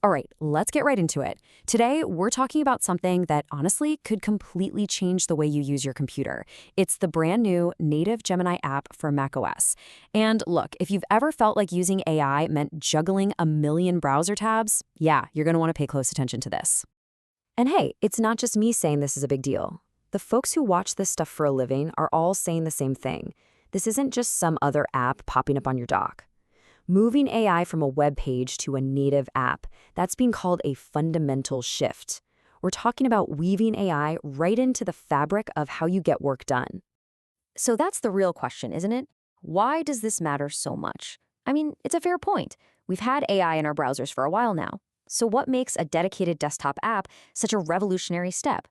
All right, let's get right into it. Today, we're talking about something that honestly could completely change the way you use your computer. It's the brand new native Gemini app for macOS. And look, if you've ever felt like using AI meant juggling a million browser tabs, yeah, you're going to want to pay close attention to this. And hey, it's not just me saying this is a big deal. The folks who watch this stuff for a living are all saying the same thing. This isn't just some other app popping up on your dock. Moving AI from a web page to a native app, that's being called a fundamental shift. We're talking about weaving AI right into the fabric of how you get work done. So that's the real question, isn't it? Why does this matter so much? I mean, it's a fair point. We've had AI in our browsers for a while now. So what makes a dedicated desktop app such a revolutionary step?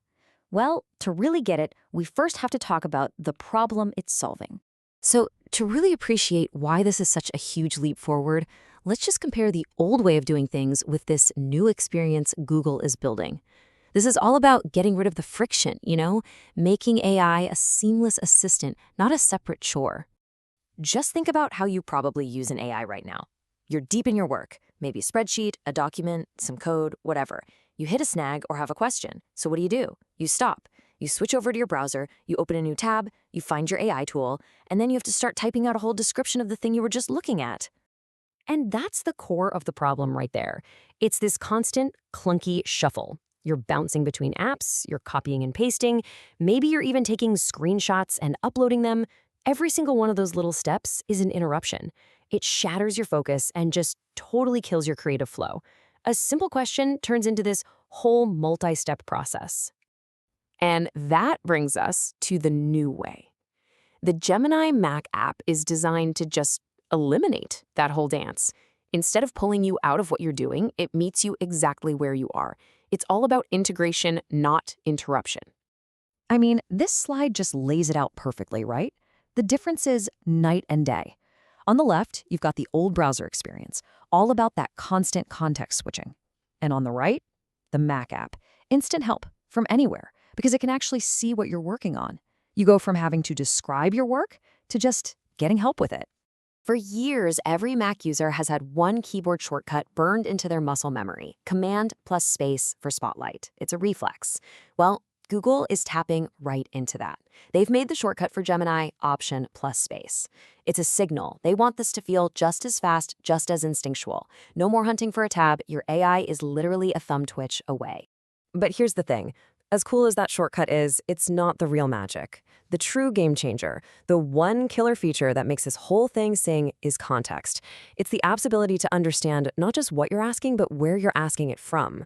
Well, to really get it, we first have to talk about the problem it's solving. So to really appreciate why this is such a huge leap forward, let's just compare the old way of doing things with this new experience Google is building. This is all about getting rid of the friction, making AI a seamless assistant, not a separate chore. Just think about how you probably use an AI right now. You're deep in your work, maybe a spreadsheet, a document, some code, whatever. You hit a snag or have a question. So what do? You stop. You switch over to your browser, you open a new tab, you find your AI tool, and then you have to start typing out a whole description of the thing you were just looking at. And that's the core of the problem right there. It's this constant, clunky shuffle. You're bouncing between apps, you're copying and pasting, maybe you're even taking screenshots and uploading them. Every single one of those little steps is an interruption. It shatters your focus and just totally kills your creative flow. A simple question turns into this whole multi-step process. And that brings us to the new way. The Gemini Mac app is designed to just eliminate that whole dance. Instead of pulling you out of what you're doing, it meets you exactly where you are. It's all about integration, not interruption. I mean, this slide just lays it out perfectly, right? The difference is night and day. On the left, you've got the old browser experience, all about that constant context switching. And on the right, the Mac app, instant help from anywhere, because it can actually see what you're working on. You go from having to describe your work to just getting help with it. For years, every Mac user has had one keyboard shortcut burned into their muscle memory, Command plus space for Spotlight. It's a reflex. Well, Google is tapping right into that. They've made the shortcut for Gemini Option plus space. It's a signal. They want this to feel just as fast, just as instinctual. No more hunting for a tab. Your AI is literally a thumb twitch away. But here's the thing. As cool as that shortcut is, it's not the real magic. The true game changer, the one killer feature that makes this whole thing sing is context. It's the app's ability to understand not just what you're asking, but where you're asking it from.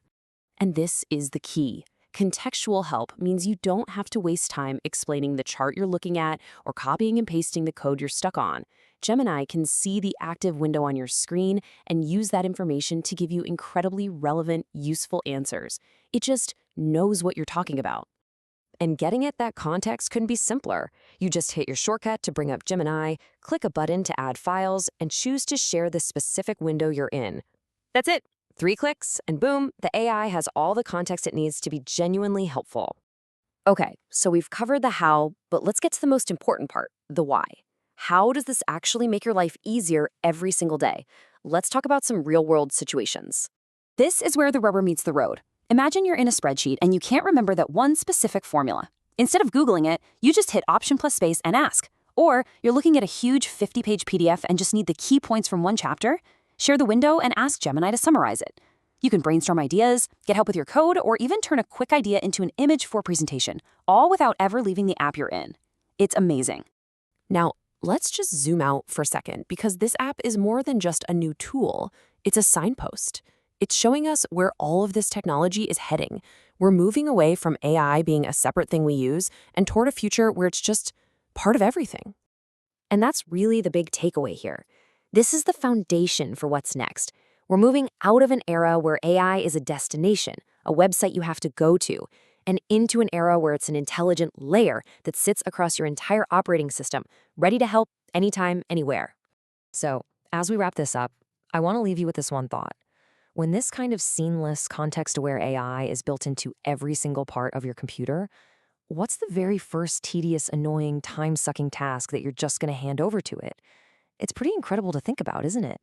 And this is the key. Contextual help means you don't have to waste time explaining the chart you're looking at or copying and pasting the code you're stuck on. Gemini can see the active window on your screen and use that information to give you incredibly relevant, useful answers. It just knows what you're talking about. And getting it that context couldn't be simpler. You just hit your shortcut to bring up Gemini, click a button to add files, and choose to share the specific window you're in. That's it. 3 clicks, and boom, the AI has all the context it needs to be genuinely helpful. Okay, so we've covered the how, but let's get to the most important part, the why. How does this actually make your life easier every single day? Let's talk about some real-world situations. This is where the rubber meets the road. Imagine you're in a spreadsheet and you can't remember that one specific formula. Instead of Googling it, you just hit Option plus space and ask. Or you're looking at a huge 50-page PDF and just need the key points from one chapter. Share the window and ask Gemini to summarize it. You can brainstorm ideas, get help with your code, or even turn a quick idea into an image for a presentation, all without ever leaving the app you're in. It's amazing. Now, let's just zoom out for a second, because this app is more than just a new tool. It's a signpost. It's showing us where all of this technology is heading. We're moving away from AI being a separate thing we use and toward a future where it's just part of everything. And that's really the big takeaway here. This is the foundation for what's next. We're moving out of an era where AI is a destination, a website you have to go to, and into an era where it's an intelligent layer that sits across your entire operating system, ready to help anytime, anywhere. So, as we wrap this up, I want to leave you with this one thought. When this kind of seamless, context-aware AI is built into every single part of your computer, what's the very first tedious, annoying, time-sucking task that you're just going to hand over to it? It's pretty incredible to think about, isn't it?